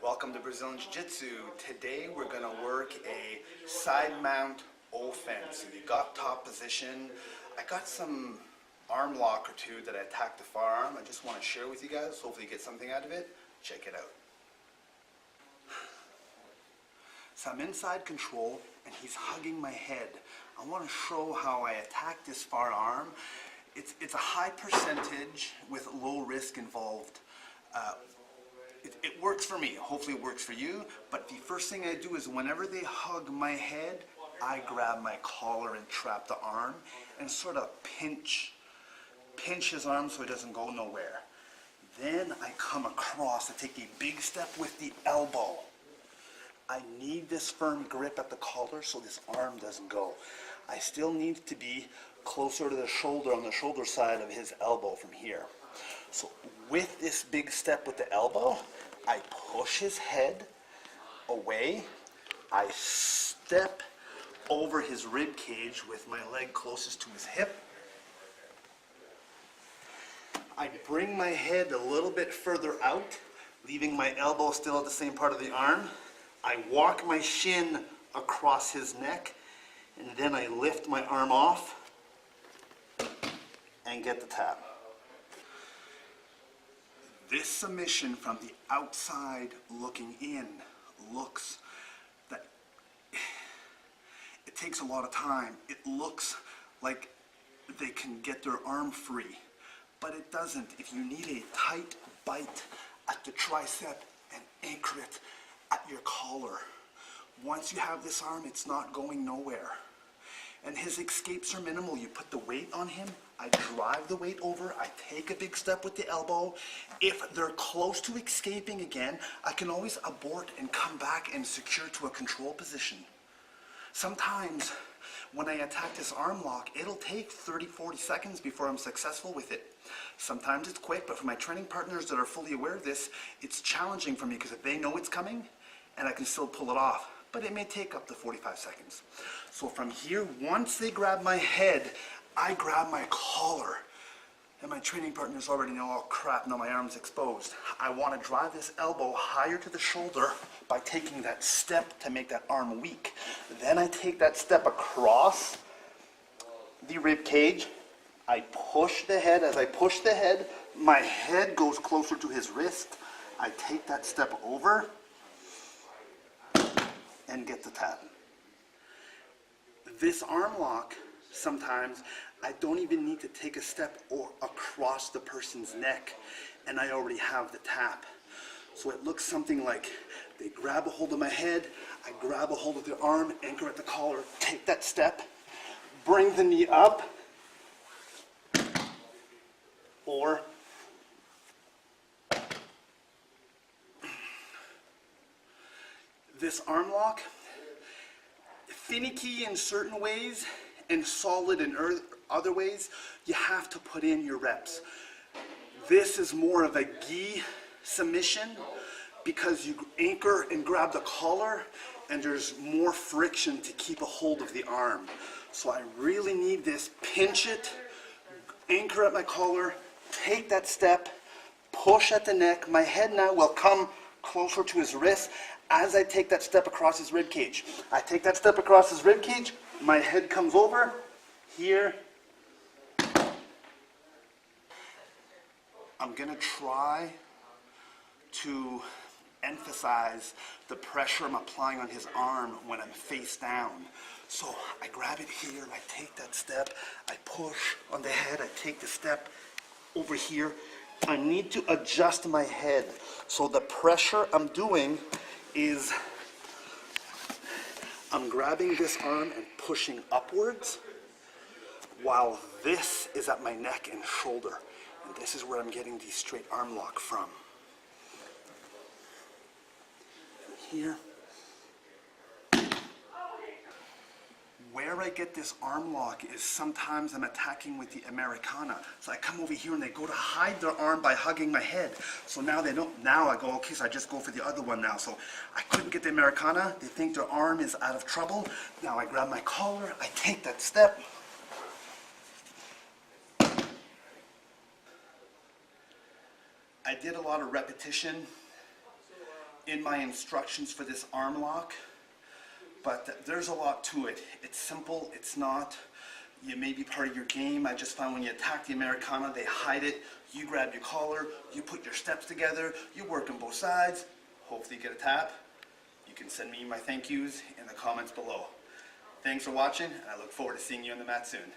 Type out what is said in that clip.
Welcome to Brazilian Jiu-Jitsu. Today we're going to work a side mount offense. So you got top position. I got some arm lock or two that I attacked the forearm. I just want to share with you guys. Hopefully you get something out of it. Check it out. So I'm inside control and he's hugging my head. I want to show how I attack this forearm. It's a high percentage with low risk involved. It works for me. Hopefully it works for you. But the first thing I do is whenever they hug my head, I grab my collar and trap the arm and sort of pinch his arm so it doesn't go nowhere. Then I come across. I take a big step with the elbow. I need this firm grip at the collar so this arm doesn't go. I still need to be closer to the shoulder, on the shoulder side of his elbow from here. So with this big step with the elbow, I push his head away. I step over his rib cage with my leg closest to his hip. I bring my head a little bit further out, leaving my elbow still at the same part of the arm. I walk my shin across his neck, and then I lift my arm off and get the tap. This submission from the outside looking in looks that it takes a lot of time. It looks like they can get their arm free, but it doesn't. If you need a tight bite at the tricep and anchor it at your collar, once you have this arm, it's not going nowhere. And his escapes are minimal. You put the weight on him, I drive the weight over, I take a big step with the elbow. If they're close to escaping again, I can always abort and come back and secure to a control position. Sometimes when I attack this arm lock, it'll take 30-40 seconds before I'm successful with it. Sometimes it's quick, but for my training partners that are fully aware of this, it's challenging for me because if they know it's coming, and I can still pull it off, but it may take up to 45 seconds. So from here, once they grab my head, I grab my collar. And my training partners already know, oh crap, now my arm's exposed. I want to drive this elbow higher to the shoulder by taking that step to make that arm weak. Then I take that step across the rib cage. I push the head. As I push the head, my head goes closer to his wrist. I take that step over and get the tap. This arm lock, sometimes I don't even need to take a step or across the person's neck and I already have the tap. So it looks something like they grab a hold of my head, I grab a hold of their arm, anchor at the collar, take that step, bring the knee up, or this arm lock, finicky in certain ways and solid in other ways. You have to put in your reps. This is more of a gi submission because you anchor and grab the collar and there's more friction to keep a hold of the arm. So I really need this, pinch it, anchor at my collar, take that step, push at the neck. My head now will come closer to his wrist as I take that step across his rib cage. I take that step across his rib cage, my head comes over here. I'm gonna try to emphasize the pressure I'm applying on his arm when I'm face down. So I grab it here, I take that step, I push on the head, I take the step over here. I need to adjust my head. So the pressure I'm doing is I'm grabbing this arm and pushing upwards while this is at my neck and shoulder. And this is where I'm getting the straight arm lock from. Here. Where I get this arm lock is sometimes I'm attacking with the Americana. So I come over here and they go to hide their arm by hugging my head. So now they don't, now I go, okay, so I just go for the other one now. So I couldn't get the Americana. They think their arm is out of trouble. Now I grab my collar, I take that step. I did a lot of repetition in my instructions for this arm lock, but there's a lot to it. It's simple, it's not. You may be part of your game. I just found when you attack the Americana, they hide it. You grab your collar, you put your steps together, you work on both sides. Hopefully you get a tap. You can send me my thank yous in the comments below. Thanks for watching, and I look forward to seeing you on the mat soon.